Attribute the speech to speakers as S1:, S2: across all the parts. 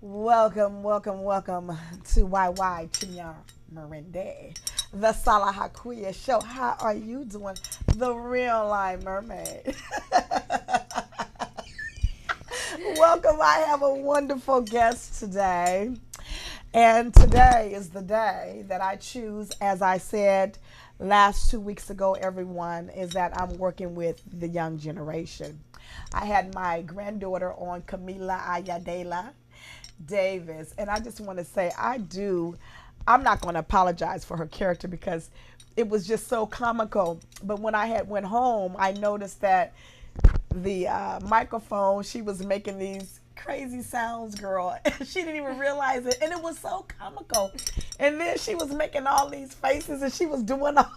S1: Welcome to YY Chinya Merende, the Salah Hakuya show. How are you doing? The real live mermaid. Welcome. I have a wonderful guest today. And today is the day that I choose, as I said last 2 weeks ago, everyone, is that I'm working with the young generation. I had my granddaughter on, Camila Ayadela Davis, and I just want to say I'm not going to apologize for her character because it was just so comical. But when I had went home, I noticed that the microphone, she was making these crazy sounds, girl, and she didn't even realize it, and it was so comical. And then she was making all these faces, and she was doing all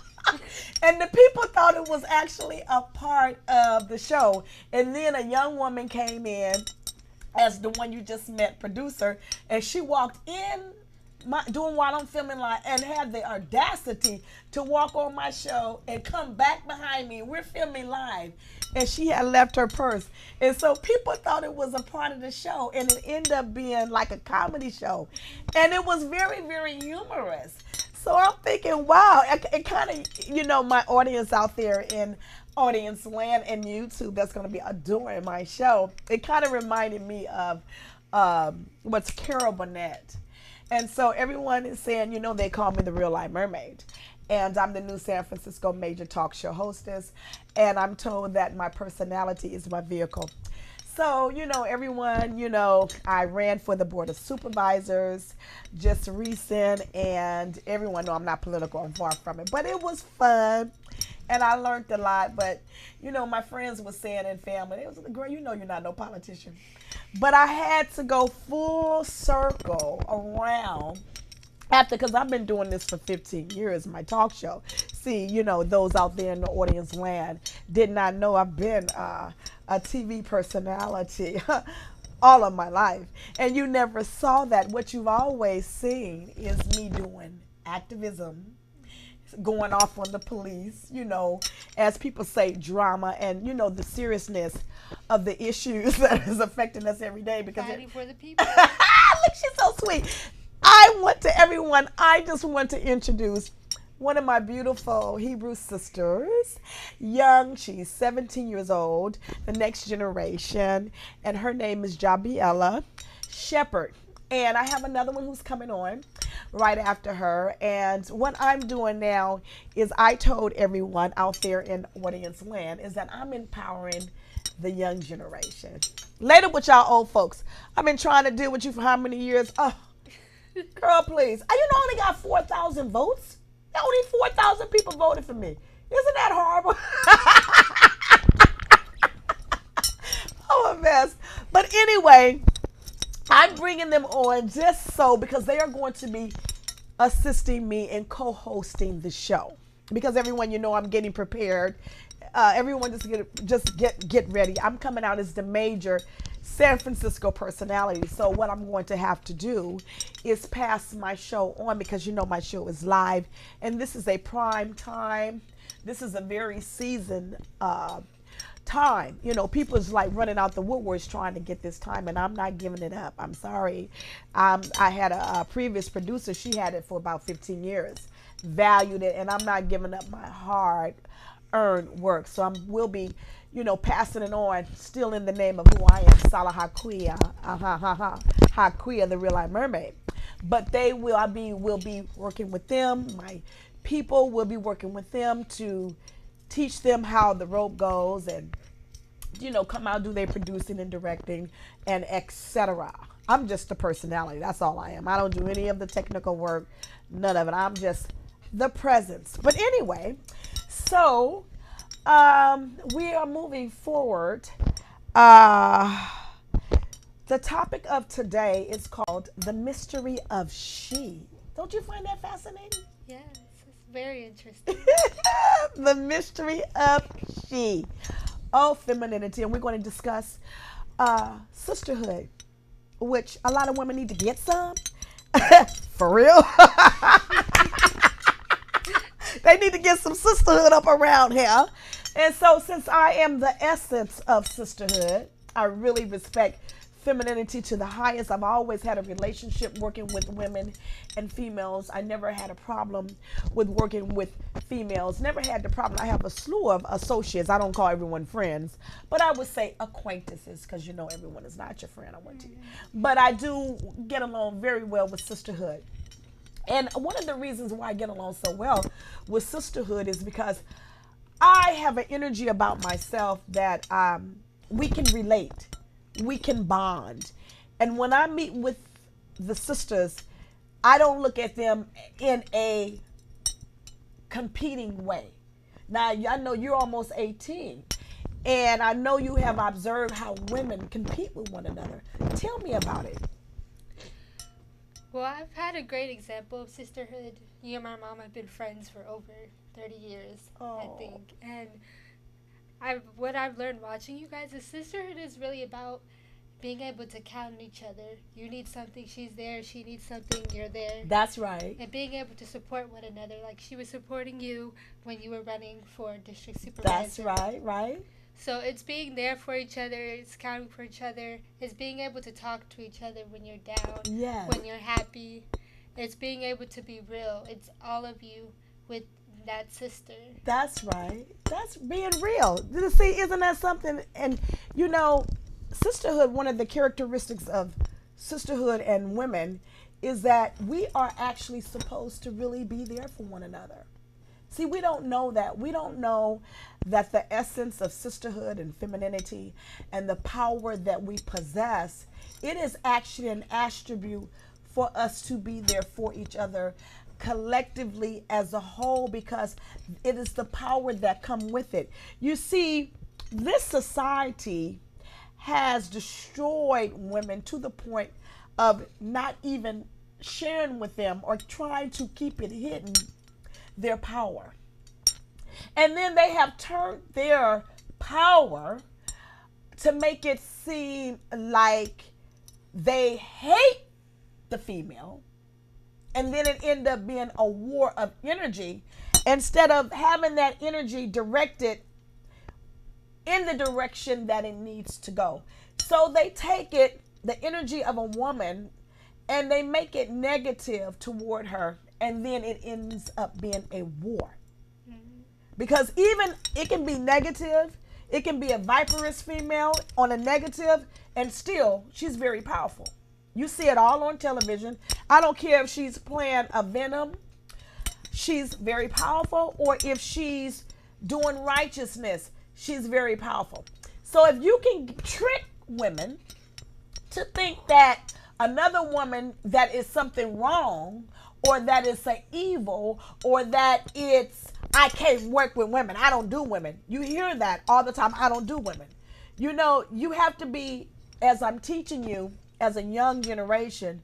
S1: and the people thought it was actually a part of the show. And then a young woman came in as the one you just met, producer, and she walked in doing while I'm filming live and had the audacity to walk on my show and come back behind me. We're filming live, and she had left her purse. And so people thought it was a part of the show, and it ended up being like a comedy show. And it was very, very humorous. So I'm thinking, wow, it kind of, my audience out there in audience land and YouTube that's going to be adoring my show, it kind of reminded me of what's Carol Burnett. And so everyone is saying, they call me the real life mermaid. And I'm the new San Francisco major talk show hostess. And I'm told that my personality is my vehicle. So, everyone, I ran for the board of supervisors just recent, and everyone know I'm not political, I'm far from it. But it was fun, and I learned a lot. But, my friends were saying in family, it was, girl, you're not no politician. But I had to go full circle around because I've been doing this for 15 years, my talk show. See, those out there in the audience land did not know I've been a TV personality all of my life. And you never saw that. What you've always seen is me doing activism, going off on the police, as people say, drama, and, the seriousness of the issues that is affecting us every day. Because
S2: fighting for the people.
S1: Look, she's so sweet. I just want to introduce one of my beautiful Hebrew sisters, young, she's 17 years old, the next generation, and her name is Jabiella Shepherd. And I have another one who's coming on right after her. And what I'm doing now is I told everyone out there in audience land is that I'm empowering the young generation. Later with y'all old folks. I've been trying to deal with you for how many years? Oh, girl, please. I only got 4,000 votes. Only 4,000 people voted for me. Isn't that horrible? I'm a mess. But anyway, I'm bringing them on just because they are going to be assisting me in co-hosting the show. Because everyone, I'm getting prepared. Everyone just get ready. I'm coming out as the major San Francisco personality. So what I'm going to have to do is pass my show on because my show is live, and this is a prime time. This is a very seasoned time. People is like running out the woodworks trying to get this time, and I'm not giving it up. I'm sorry. I had a previous producer. She had it for about 15 years, valued it, and I'm not giving up my hard earned work. So I will be passing it on, still in the name of who I am, Salah Hakuya, Hakuya, the real life mermaid. But will be working with them. My people will be working with them to teach them how the rope goes, and come out, do their producing and directing, and etc. I'm just a personality. That's all I am. I don't do any of the technical work, none of it. I'm just the presence. But anyway, so we are moving forward. The topic of today is called The Mystery of She. Don't you find that fascinating?
S2: Yes, it's very interesting.
S1: The Mystery of She. Oh, femininity. And we're going to discuss sisterhood, which a lot of women need to get some. For real? They need to get some sisterhood up around here. And so since I am the essence of sisterhood, I really respect femininity to the highest. I've always had a relationship working with women and females. I never had a problem with working with females. Never had the problem. I have a slew of associates. I don't call everyone friends, but I would say acquaintances because you know everyone is not your friend. I want to, but I do get along very well with sisterhood. And one of the reasons why I get along so well with sisterhood is because I have an energy about myself that we can relate, we can bond. And when I meet with the sisters, I don't look at them in a competing way. Now, I know you're almost 18, and I know you have observed how women compete with one another. Tell me about it.
S2: Well, I've had a great example of sisterhood. You and my mom have been friends for over 30 years, I
S1: Oh,
S2: think. And what I've learned watching you guys is sisterhood is really about being able to count on each other. You need something, she's there. She needs something, you're there.
S1: that's right.
S2: And being able to support one another. Like she was supporting you when you were running for district
S1: That's
S2: supervisor.
S1: right, right?
S2: So it's being there for each other, it's counting for each other, it's being able to talk to each other when you're down,
S1: Yes.
S2: when you're happy. It's being able to be real. It's all of you with that sister.
S1: That's right. That's being real. See, isn't that something? And you know, sisterhood, one of the characteristics of sisterhood and women is that we are actually supposed to really be there for one another. See, we don't know that. We don't know that the essence of sisterhood and femininity and the power that we possess, it is actually an attribute for us to be there for each other collectively as a whole because it is the power that come with it. You see, this society has destroyed women to the point of not even sharing with them or trying to keep it hidden their power. And then they have turned their power to make it seem like they hate the female. And then it ended up being a war of energy instead of having that energy directed in the direction that it needs to go. So they take it, the energy of a woman, and they make it negative toward her, and then it ends up being a war.
S2: Mm-hmm.
S1: Because even it can be negative, it can be a viperous female on a negative, and still she's very powerful. You see it all on television. I don't care if she's playing a Venom, she's very powerful, or if she's doing righteousness, she's very powerful. So if you can trick women to think that another woman that is something wrong or that it's an evil or that it's I can't work with women, I don't do women. You hear that all the time, I don't do women. You know, you have to be, as I'm teaching you as a young generation,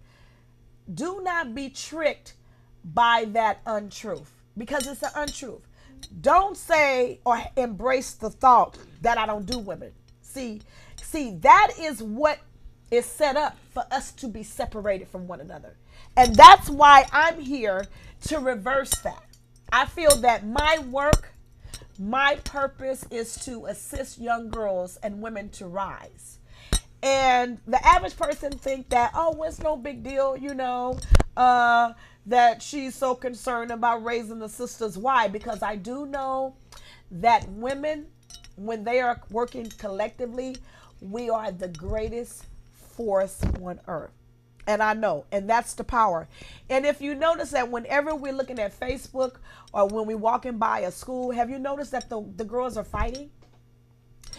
S1: do not be tricked by that untruth because it's an untruth. Don't say or embrace the thought that I don't do women. See, that is what is set up for us to be separated from one another. And that's why I'm here to reverse that. I feel that my work, my purpose is to assist young girls and women to rise. And the average person think that, oh, well, it's no big deal, that she's so concerned about raising the sisters. Why? Because I do know that women, when they are working collectively, we are the greatest force on earth. And I know, and that's the power. And if you notice that whenever we're looking at Facebook or when we're walking by a school, have you noticed that the girls are fighting?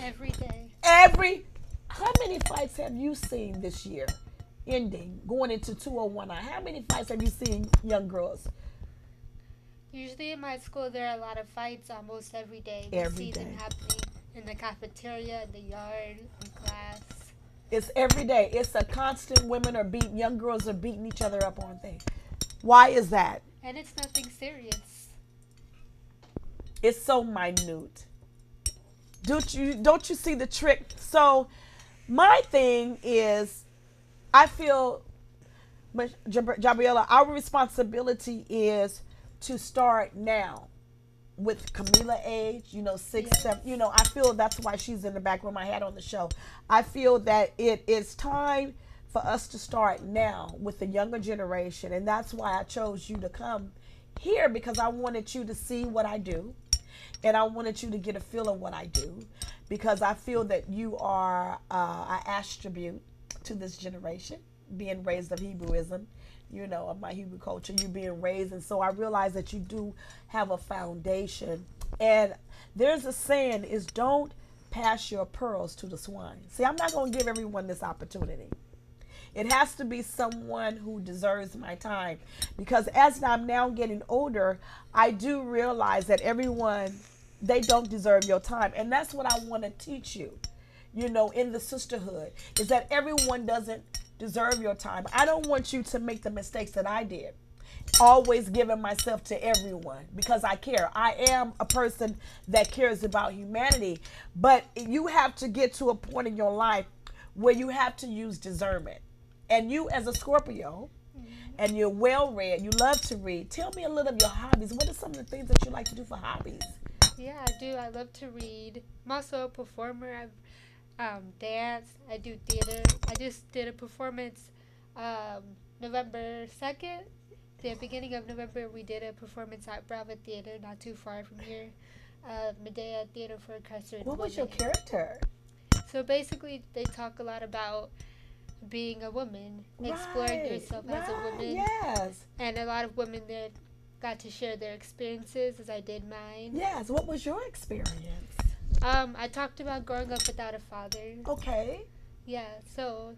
S2: Every day.
S1: How many fights have you seen this year ending, going into 201? How many fights have you seen, young girls?
S2: Usually in my school, there are a lot of fights almost every day. We
S1: Every
S2: see them
S1: day.
S2: happening in the cafeteria, in the yard, in class.
S1: It's every day. It's a constant. Young girls are beating each other up on things. Why is that?
S2: And it's nothing serious.
S1: It's so minute. Don't you see the trick? So my thing is, I feel, Gabriella, our responsibility is to start now. with Camila age, six,
S2: Yes.
S1: seven, I feel that's why she's in the back room. I had on the show. I feel that it is time for us to start now with the younger generation. And that's why I chose you to come here because I wanted you to see what I do. And I wanted you to get a feel of what I do because I feel that you are an attribute to this generation, being raised of Hebrewism, of my Hebrew culture, you being raised. And so I realize that you do have a foundation. And there's a saying is don't pass your pearls to the swine. See, I'm not going to give everyone this opportunity. It has to be someone who deserves my time because as I'm now getting older, I do realize that everyone they don't deserve your time, and that's what I want to teach you. In the sisterhood is that everyone doesn't deserve your time. I don't want you to make the mistakes that I did. Always giving myself to everyone because I care. I am a person that cares about humanity, but you have to get to a point in your life where you have to use discernment. And you, as a Scorpio, and you're well read, you love to read. Tell me a little of your hobbies. What are some of the things that you like to do for hobbies?
S2: Yeah, I do. I love to read. I'm also a performer. I've dance. I do theater. I just did a performance November 2nd. The beginning of November, we did a performance at Brava Theater, not too far from here. Medea Theater for Incarcerated
S1: What was your
S2: Women.
S1: character?
S2: So basically, they talk a lot about being a woman, exploring
S1: Right,
S2: yourself as a
S1: right,
S2: woman,
S1: yes,
S2: and a lot of women there got to share their experiences as I did mine.
S1: yes. What was your experience?
S2: I talked about growing up without a father.
S1: Okay.
S2: Yeah, so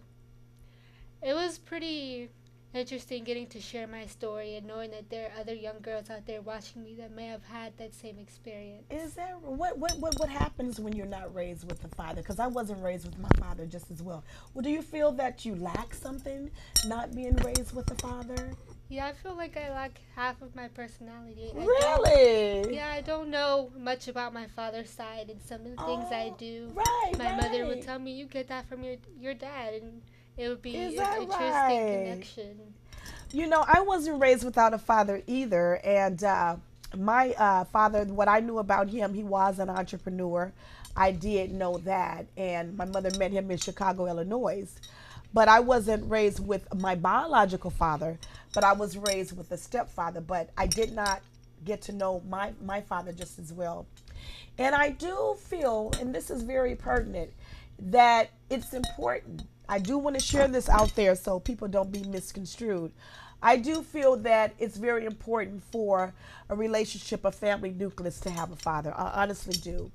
S2: it was pretty interesting getting to share my story and knowing that there are other young girls out there watching me that may have had that same experience.
S1: Is that what happens when you're not raised with the father? Because I wasn't raised with my father just as well. Well, do you feel that you lack something not being raised with the father?
S2: Yeah, I feel like I lack half of my personality. I don't.
S1: Really?
S2: Yeah, I don't know much about my father's side and some of the things I
S1: Oh,
S2: do.
S1: right,
S2: My mother would
S1: right.
S2: tell me, "You get that from your dad," and it would
S1: Is
S2: be an
S1: that
S2: interesting
S1: right?
S2: connection.
S1: I wasn't raised without a father either, and my father, what I knew about him, he was an entrepreneur. I did know that, and my mother met him in Chicago, Illinois. But I wasn't raised with my biological father, but I was raised with a stepfather. But I did not get to know my father just as well. And I do feel, and this is very pertinent, that it's important. I do want to share this out there so people don't be misconstrued. I do feel that it's very important for a relationship, a family nucleus to have a father. I honestly do.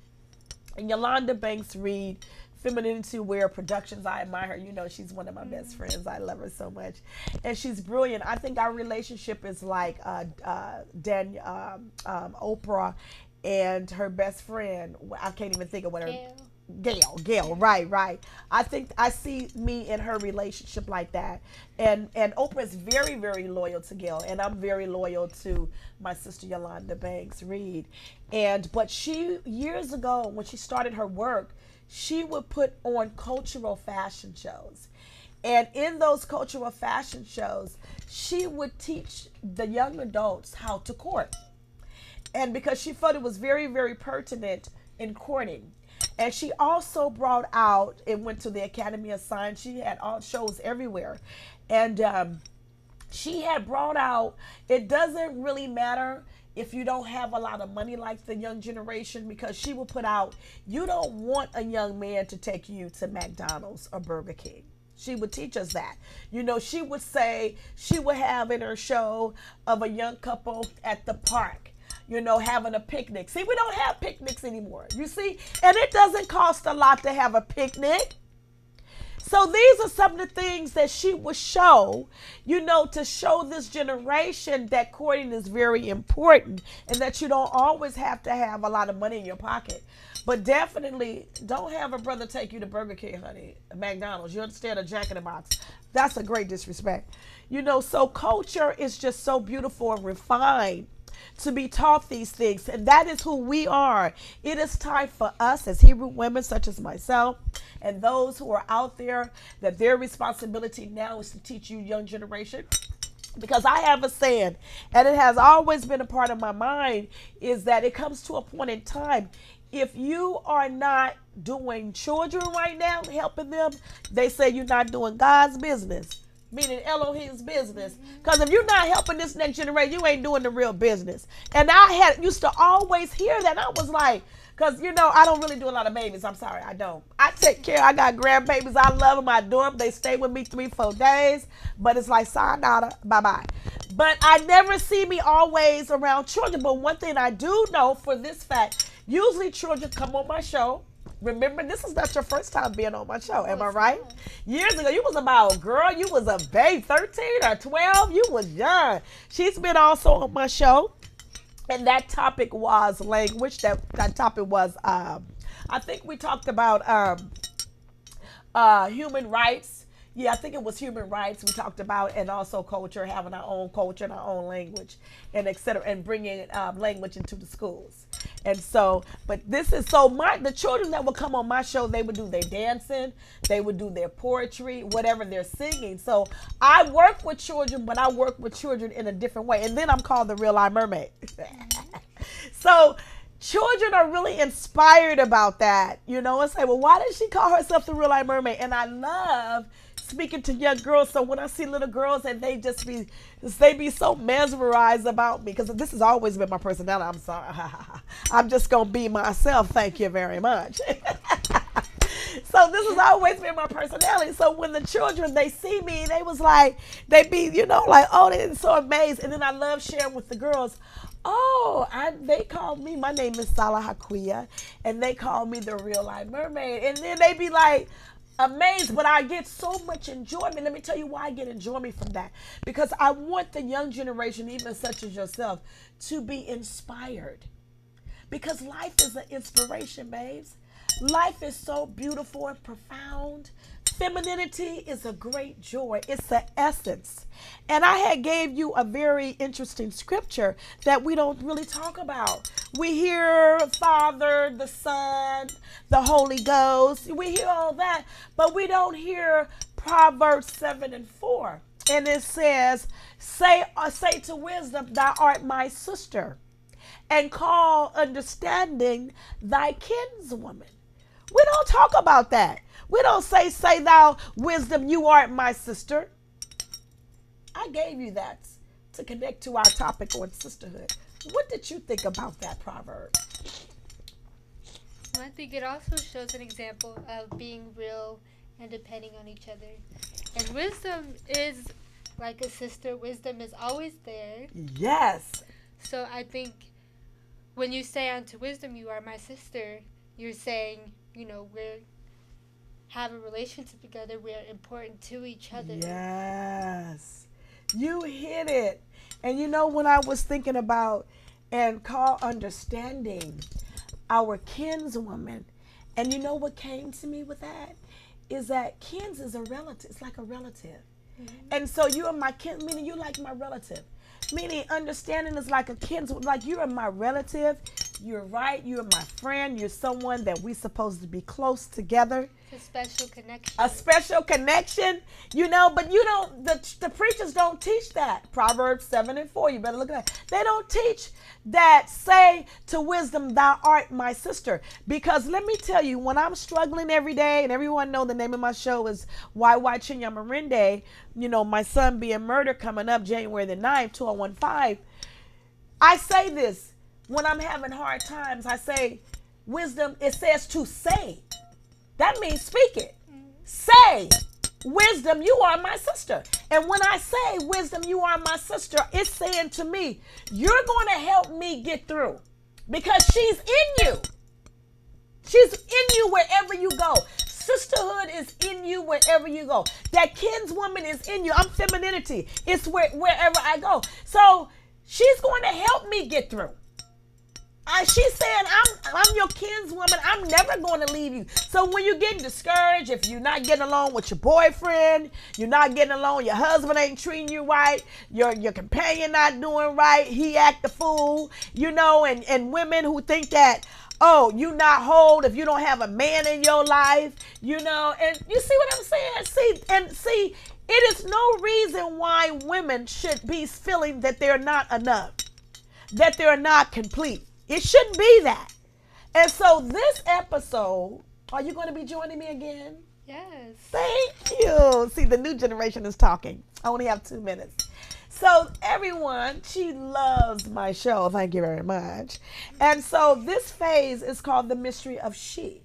S1: And Yolanda Banks Reed, Femininity Wear Productions, I admire her. She's one of my best
S2: Mm.
S1: friends. I love her so much. And she's brilliant. I think our relationship is like Oprah and her best friend. I can't even think of what her
S2: Gail.
S1: Gail, right, right. I think I see me in her relationship like that, and Oprah is very, very loyal to Gail, and I'm very loyal to my sister Yolanda Banks Reed, and but she years ago when she started her work, she would put on cultural fashion shows, and in those cultural fashion shows, she would teach the young adults how to court, and because she felt it was very, very pertinent in courting. And she also brought out and went to the Academy of Science. She had all shows everywhere. And she had brought out, it doesn't really matter if you don't have a lot of money like the young generation, because she will put out, you don't want a young man to take you to McDonald's or Burger King. She would teach us that. She would say, she would have in her show of a young couple at the park, having a picnic. See, we don't have picnics anymore, you see? And it doesn't cost a lot to have a picnic. So these are some of the things that she would show, to show this generation that courting is very important and that you don't always have to have a lot of money in your pocket. But definitely don't have a brother take you to Burger King, honey, McDonald's. You understand? A Jack in the Box. That's a great disrespect. So culture is just so beautiful and refined to be taught these things, and that is who we are. It is time for us as Hebrew women, such as myself, and those who are out there, that their responsibility now is to teach you, young generation, Because I have a saying, and it has always been a part of my mind, is that it comes to a point in time. If you are not doing children right now, helping them, they say you're not doing God's business, meaning Elohim's business. Because if you're not helping this next generation, you ain't doing the real business. And I had used to always hear that. And I was like, because, I don't really do a lot of babies. I'm sorry, I don't. I take care. I got grandbabies. I love them. I adore them. They stay with me 3-4 days. But it's like, sayonara, bye-bye. But I never see me always around children. But one thing I do know for this fact, usually children come on my show. Remember, this is not your first time being on my show. Am I right? Years ago, you was about, girl, you was a babe, 13 or 12. You was young. She's been also on my show. And that topic was language. That topic was, I think we talked about human rights. Yeah, I think it was human rights we talked about, and also culture, having our own culture and our own language, and et cetera, and bringing language into the schools. And so, but this is so the children that would come on my show, they would do their dancing, they would do their poetry, whatever they're singing. So I work with children, but I work with children in a different way. And then I'm called the Real Life Mermaid. So children are really inspired about that, and say, well, why did she call herself the Real Life Mermaid? And I love speaking to young girls. So when I see little girls and they be so mesmerized about me, because this has always been my personality. I'm sorry. I'm just going to be myself. Thank you very much. So this has always been my personality. So when the children, they see me, they was like, they be, like, oh, they're so amazed. And then I love sharing with the girls. Oh, they called me, my name is Salah Hakuya, and they call me the Real Life Mermaid. And then they be like, amazed, but I get so much enjoyment. Let me tell you why I get enjoyment from that. Because I want the young generation, even such as yourself, to be inspired. Because life is an inspiration, babes. Life is so beautiful and profound. Femininity is a great joy. It's the essence. And I had gave you a very interesting scripture that we don't really talk about. We hear Father, the Son, the Holy Ghost. We hear all that, but we don't hear Proverbs 7:4. And it says, say to wisdom, thou art my sister, and call understanding thy kinswoman. We don't talk about that. We don't say thou wisdom, you art my sister. I gave you that to connect to our topic on sisterhood. What did you think about that proverb?
S2: Well, I think it also shows an example of being real and depending on each other. And wisdom is like a sister. Wisdom is always there.
S1: Yes.
S2: So I think when you say unto wisdom, you are my sister, you're saying, we're have a relationship together. We're important to each other.
S1: Yes. You hit it. And when I was thinking about and call understanding our kinswoman, and what came to me with that is that kins is a relative. It's like a relative. Mm-hmm. And so you are my kin, meaning you like my relative. Meaning understanding is like a kinswoman, like you are my relative. You're right. You're my friend. You're someone that we're supposed to be close together.
S2: It's a special connection.
S1: A special connection, but you don't, the preachers don't teach that. Proverbs 7:4. You better look at that. They don't teach that, say to wisdom, thou art my sister. Because let me tell you, when I'm struggling every day, and everyone know the name of my show is YY Chinyamarinde, my son being murdered coming up January the 9th, 2015. I say this. When I'm having hard times, I say, wisdom, it says to say. That means speak it. Say, wisdom, you are my sister. And when I say, wisdom, you are my sister, it's saying to me, you're going to help me get through. Because she's in you. She's in you wherever you go. Sisterhood is in you wherever you go. That kinswoman is in you. I'm femininity. It's wherever I go. So she's going to help me get through. She's saying, I'm your kinswoman. I'm never going to leave you. So when you're getting discouraged, if you're not getting along with your boyfriend, you're not getting along, your husband ain't treating you right, your companion not doing right, he act a fool, and women who think that, oh, you not whole if you don't have a man in your life, and you see what I'm saying? See, It is no reason why women should be feeling that they're not enough, that they're not complete. It shouldn't be that. And so this episode, are you going to be joining me again?
S2: Yes.
S1: Thank you. See, the new generation is talking. I only have 2 minutes. So, everyone, she loves my show. Thank you very much. And so, this phase is called the mystery of she.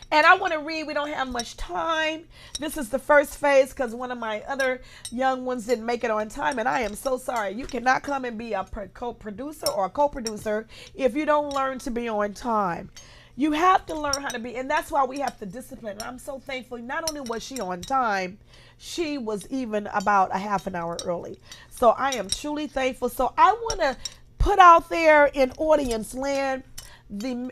S1: And I want to read, we don't have much time. This is the first phase because one of my other young ones didn't make it on time. And I am so sorry. You cannot come and be a co-producer or a co-producer if you don't learn to be on time. You have to learn how to be, and that's why we have to discipline. And I'm so thankful. Not only was she on time, she was even about a half an hour early. So I am truly thankful. So I want to put out there in audience land the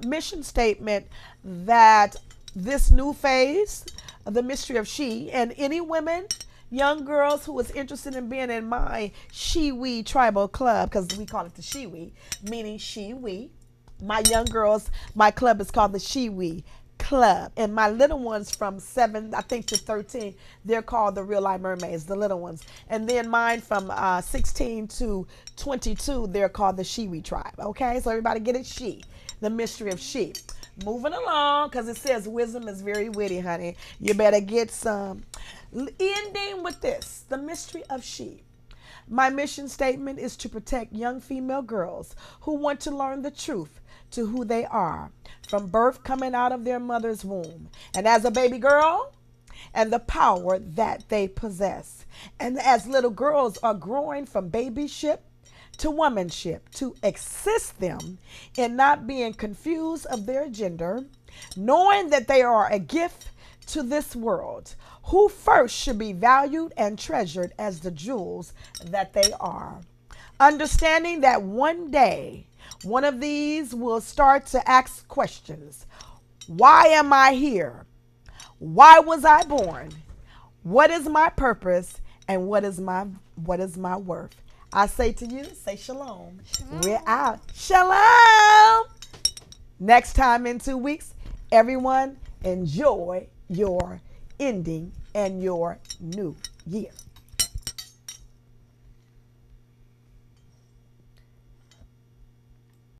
S1: mission statement that this new phase of the mystery of she, and any women, young girls who is interested in being in my she-we tribal club, because we call it the she-we, meaning she-we. My young girls, my club is called the she-we club, and my little ones from 7 I think to 13, they're called the real life mermaids, the little ones. And then mine from 16 to 22, they're called the she-we tribe. Okay, so everybody get it? She, the mystery of she. Moving along, because it says wisdom is very witty, honey. You better get some. Ending with this, the mystery of she. My mission statement is to protect young female girls who want to learn the truth to who they are from birth, coming out of their mother's womb, and as a baby girl, and the power that they possess. And as little girls are growing from babyship to womanship, to assist them in not being confused of their gender, knowing that they are a gift to this world, who first should be valued and treasured as the jewels that they are. Understanding that one day, one of these will start to ask questions. Why am I here? Why was I born? What is my purpose? And what is my worth? I say to you, say shalom.
S2: Shalom.
S1: We're out. Shalom. Next time in 2 weeks, everyone enjoy your ending and your new year.